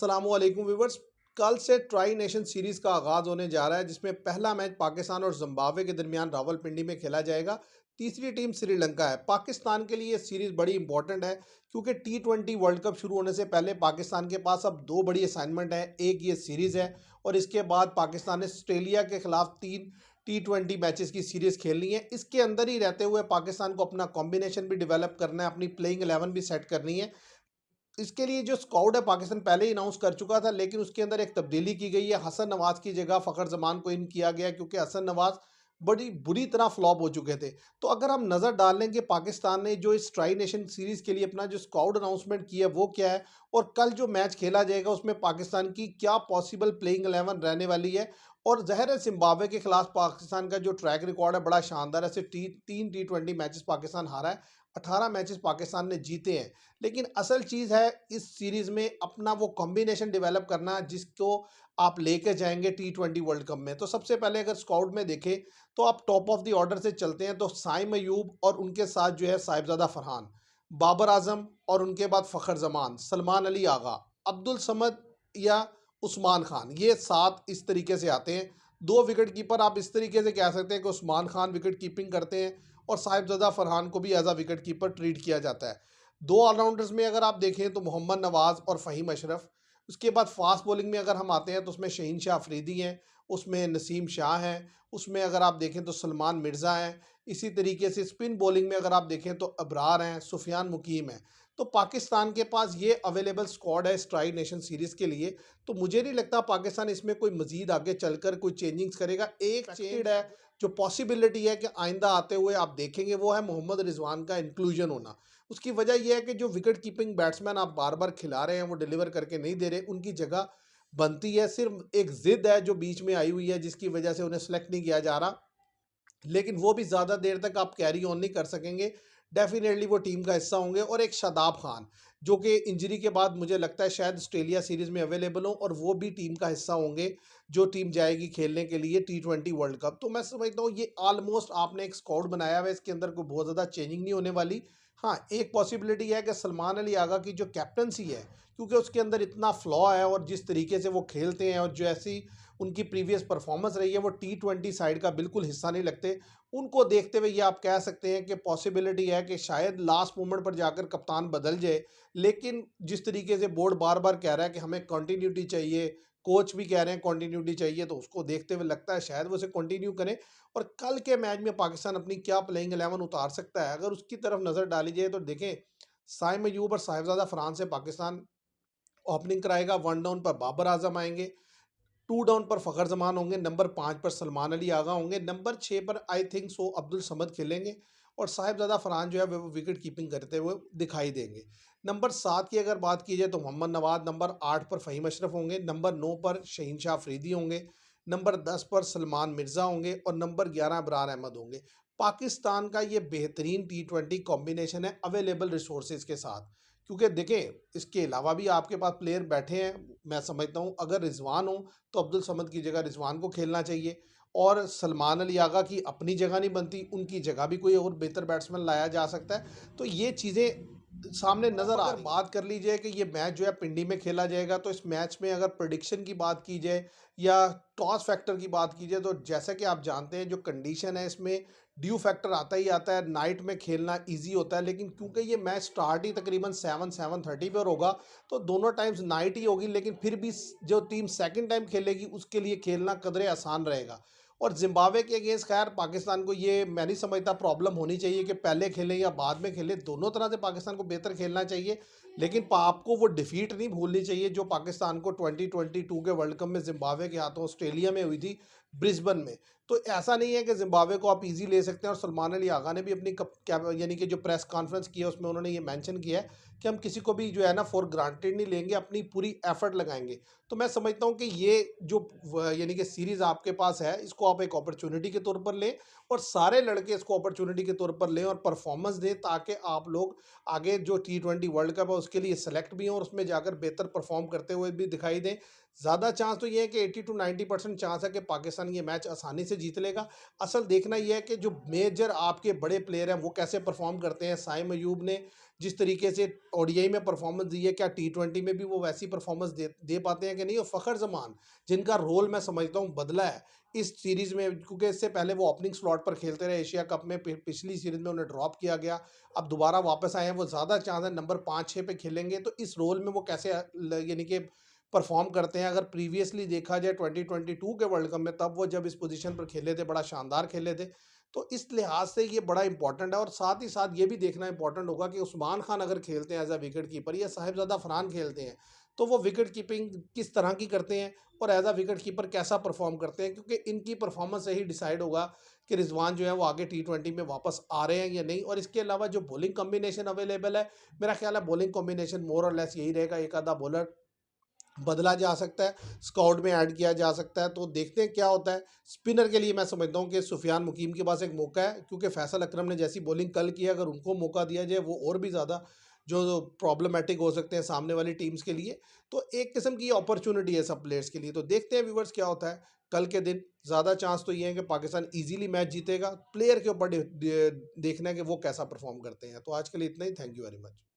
अस्सलामुअलैकुम व्यूवर्स। कल से ट्राई नेशन सीरीज का आगाज होने जा रहा है, जिसमें पहला मैच पाकिस्तान और जिम्बाब्वे के दरमियान रावलपिंडी में खेला जाएगा। तीसरी टीम श्रीलंका है। पाकिस्तान के लिए ये सीरीज बड़ी इंपॉर्टेंट है, क्योंकि T20 वर्ल्ड कप शुरू होने से पहले पाकिस्तान के पास अब दो बड़ी असाइनमेंट है। एक ये सीरीज है और इसके बाद पाकिस्तान ने ऑस्ट्रेलिया के खिलाफ 3 T20 मैचेस की सीरीज खेलनी है। इसके अंदर ही रहते हुए पाकिस्तान को अपना कॉम्बिनेशन भी डेवलप करना है, अपनी प्लेइंग 11 भी सेट करनी है। इसके लिए जो स्क्वाड है पाकिस्तान पहले ही अनाउंस कर चुका था, लेकिन उसके अंदर एक तब्दीली की गई है। हसन नवाज की जगह फ़खर जमान को इन किया गया, क्योंकि हसन नवाज बड़ी बुरी तरह फ्लॉप हो चुके थे। तो अगर हम नज़र डाल लें कि पाकिस्तान ने जो इस ट्राई नेशन सीरीज़ के लिए अपना जो स्क्वाड अनाउंसमेंट किया है वो क्या है, और कल जो मैच खेला जाएगा उसमें पाकिस्तान की क्या पॉसिबल प्लेइंग 11 रहने वाली है। और ज़ाहिर है जिम्बाब्वे के खिलाफ पाकिस्तान का जो ट्रैक रिकॉर्ड है बड़ा शानदार है। सिर्फ 3 T20 मैचेस पाकिस्तान हारा है, 18 मैचेस पाकिस्तान ने जीते हैं। लेकिन असल चीज़ है इस सीरीज़ में अपना वो कॉम्बिनेशन डेवलप करना, जिसको आप लेके जाएंगे T20 वर्ल्ड कप में। तो सबसे पहले अगर स्क्वाड में देखें तो आप टॉप ऑफ द ऑर्डर से चलते हैं तो साइम अयूब और उनके साथ जो है साहिबजादा फरहान, बाबर आजम और उनके बाद फ़खर जमान, सलमान अली आगा, अब्दुल समद या उस्मान खान, ये 7 इस तरीके से आते हैं। 2 विकेट कीपर आप इस तरीके से कह सकते हैं कि उस्मान खान विकेट कीपिंग करते हैं और साहिबजादा फरहान को भी as a wicket keeper treat किया जाता है। 2 ऑलराउंडर्स में अगर आप देखें तो मोहम्मद नवाज और फ़हीम अशरफ। उसके बाद फास्ट बॉलिंग में अगर हम आते हैं तो उसमें शहीन शाह अफरीदी हैं, उसमें नसीम शाह हैं, उसमें अगर आप देखें तो सलमान मिर्ज़ा हैं। इसी तरीके से स्पिन बॉलिंग में अगर आप देखें तो अबरार हैं, सुफियान मुकीम हैं। तो पाकिस्तान के पास ये अवेलेबल स्क्वाड है इस ट्राई नेशन सीरीज़ के लिए। तो मुझे नहीं लगता पाकिस्तान इसमें कोई मज़ीद आगे चलकर कोई चेंजिंग्स करेगा। एक चेंज है जो पॉसिबिलिटी है कि आइंदा आते हुए आप देखेंगे, वो है मोहम्मद रिजवान का इंक्लूजन होना। उसकी वजह यह है कि जो विकेट कीपिंग बैट्समैन आप बार बार खिला रहे हैं वो डिलीवर करके नहीं दे रहे, उनकी जगह बनती है। सिर्फ एक जिद है जो बीच में आई हुई है, जिसकी वजह से उन्हें सेलेक्ट नहीं किया जा रहा, लेकिन वो भी ज़्यादा देर तक आप कैरी ऑन नहीं कर सकेंगे। डेफिनेटली वो टीम का हिस्सा होंगे। और एक शादाब खान, जो कि इंजरी के बाद मुझे लगता है शायद ऑस्ट्रेलिया सीरीज़ में अवेलेबल हो, और वो भी टीम का हिस्सा होंगे जो टीम जाएगी खेलने के लिए T20 वर्ल्ड कप। तो मैं समझता हूँ ये ऑलमोस्ट आपने एक स्क्वाड बनाया हुआ है, इसके अंदर कोई बहुत ज़्यादा चेंजिंग नहीं होने वाली। हाँ, एक पॉसिबिलिटी है कि सलमान अली आगा की जो कैप्टनसी है, क्योंकि उसके अंदर इतना फ्लॉ है और जिस तरीके से वो खेलते हैं और जैसी उनकी प्रीवियस परफॉर्मेंस रही है, वो T20 साइड का बिल्कुल हिस्सा नहीं लगते। उनको देखते हुए ये आप कह सकते हैं कि पॉसिबिलिटी है कि शायद लास्ट मोमेंट पर जाकर कप्तान बदल जाए। लेकिन जिस तरीके से बोर्ड बार बार कह रहा है कि हमें कंटिन्यूटी चाहिए, कोच भी कह रहे हैं कंटिन्यूटी चाहिए, तो उसको देखते हुए लगता है शायद वो उसे कंटिन्यू करें। और कल के मैच में पाकिस्तान अपनी क्या प्लेइंग 11 उतार सकता है, अगर उसकी तरफ नज़र डाली जाए तो देखें, साइम अयूब और साहिबजादा फरहान से पाकिस्तान ओपनिंग कराएगा। 1 डाउन पर बाबर आजम आएंगे, 2 डाउन पर फ़खर जमान होंगे, नंबर 5 पर सलमान अली आगा होंगे, नंबर 6 पर I think so Abdul Samad खेलेंगे, और साहिबजादा फरहान जो है वो विकेट कीपिंग करते हुए दिखाई देंगे। नंबर 7 की अगर बात की जाए तो मोहम्मद नवाज, नंबर 8 पर फ़हीम अशरफ होंगे, नंबर 9 पर शहीन शाह अफरीदी होंगे, नंबर 10 पर सलमान मिर्ज़ा होंगे और नंबर 11 अबरार अहमद होंगे। पाकिस्तान का ये बेहतरीन T20 कॉम्बिनेशन है अवेलेबल रिसोर्सेज के साथ। क्योंकि देखें, इसके अलावा भी आपके पास प्लेयर बैठे हैं। मैं समझता हूँ अगर रिजवान हो तो अब्दुल समद की जगह रिजवान को खेलना चाहिए, और सलमान अली आगा की अपनी जगह नहीं बनती, उनकी जगह भी कोई और बेहतर बैट्समैन लाया जा सकता है। तो ये चीज़ें सामने नज़र आ रही। बात कर ली जाए कि ये मैच जो है पिंडी में खेला जाएगा, तो इस मैच में अगर प्रेडिक्शन की बात की जाए या टॉस फैक्टर की बात की जाए, तो जैसा कि आप जानते हैं जो कंडीशन है इसमें ड्यू फैक्टर आता ही आता है। नाइट में खेलना इजी होता है, लेकिन क्योंकि ये मैच स्टार्ट ही तकरीबन 7-7:30 पर होगा, तो दोनों टाइम्स नाइट ही होगी। लेकिन फिर भी जो टीम सेकंड टाइम खेलेगी उसके लिए खेलना कदरे आसान रहेगा। और जिम्बाब्वे के अगेंस्ट खैर पाकिस्तान को ये मैं नहीं समझता प्रॉब्लम होनी चाहिए कि पहले खेलें या बाद में खेलें, दोनों तरह से पाकिस्तान को बेहतर खेलना चाहिए। लेकिन आपको वो डिफीट नहीं भूलनी चाहिए जो पाकिस्तान को 2022 के वर्ल्ड कप में जिम्बाब्वे के हाथों ऑस्ट्रेलिया में हुई थी, ब्रिस्बेन में। तो ऐसा नहीं है कि जिम्बाब्वे को आप इजी ले सकते हैं। और सलमान अली आगा ने भी अपनी यानी कि जो प्रेस कॉन्फ्रेंस की है उसमें उन्होंने ये मेंशन किया है कि हम किसी को भी जो है ना फॉर ग्रांटेड नहीं लेंगे, अपनी पूरी एफर्ट लगाएंगे। तो मैं समझता हूँ कि ये जो यानी कि सीरीज़ आपके पास है, इसको आप एक अपॉर्चुनिटी के तौर पर लें, और सारे लड़के इसको अपॉर्चुनिटी के तौर पर लें और परफॉर्मेंस दें, ताकि आप लोग आगे जो T20 वर्ल्ड कप है उसके लिए सेलेक्ट भी हों और उसमें जाकर बेहतर परफॉर्म करते हुए भी दिखाई दें। ज़्यादा चांस तो ये है कि 80 to 90% चांस है कि पाकिस्तान ये मैच आसानी से जीत लेगा। असल देखना ये है कि जो मेजर आपके बड़े प्लेयर हैं वो कैसे परफॉर्म करते हैं। साइम अयूब ने जिस तरीके से ओडीआई में परफॉर्मेंस दी है, क्या टी20 में भी वो वैसी परफॉर्मेंस दे पाते हैं कि नहीं? और फ़खर ज़मान, जिनका रोल मैं समझता हूँ बदला है इस सीरीज़ में, क्योंकि इससे पहले वो ओपनिंग स्लॉट पर खेलते रहे एशिया कप में, पिछली सीरीज़ में उन्हें ड्रॉप किया गया, अब दोबारा वापस आए हैं, वो ज़्यादा चांस है नंबर 5-6 पे खेलेंगे, तो इस रोल में वो कैसे यानी कि परफॉर्म करते हैं। अगर प्रीवियसली देखा जाए 2022 के वर्ल्ड कप में, तब वो जब इस पोजीशन पर खेले थे, बड़ा शानदार खेले थे, तो इस लिहाज से ये बड़ा इंपॉर्टेंट है। और साथ ही साथ ये भी देखना इंपॉर्टेंट होगा कि उस्मान खान अगर खेलते हैं एज अ विकेट कीपर या साहिबजादा फरहान खेलते हैं, तो वो विकेट कीपिंग किस तरह की करते हैं और एज अ विकेट कीपर कैसा परफॉर्म करते हैं, क्योंकि इनकी परफॉर्मेंस से ही डिसाइड होगा कि रिजवान जो है वो आगे टी20 में वापस आ रहे हैं या नहीं। और इसके अलावा जो बॉलिंग कॉम्बिनेशन अवेलेबल है, मेरा ख्याल है बॉलिंग कॉम्बिनेशन मोर और लेस यही रहेगा, एक आधा बॉलर बदला जा सकता है, स्क्वाड में ऐड किया जा सकता है, तो देखते हैं क्या होता है। स्पिनर के लिए मैं समझता हूँ कि सुफियान मुकीम के पास एक मौका है, क्योंकि फैसल अकरम ने जैसी बॉलिंग कल की है, अगर उनको मौका दिया जाए वो और भी ज़्यादा जो प्रॉब्लमेटिक हो सकते हैं सामने वाली टीम्स के लिए, तो एक किस्म की अपॉर्चुनिटी है सब प्लेयर्स के लिए। तो देखते हैं व्यूवर्स क्या होता है कल के दिन। ज़्यादा चांस तो ये है कि पाकिस्तान ईजिली मैच जीतेगा, प्लेयर के ऊपर देखना है कि वो कैसा परफॉर्म करते हैं। तो आज के लिए इतना ही, थैंक यू वेरी मच।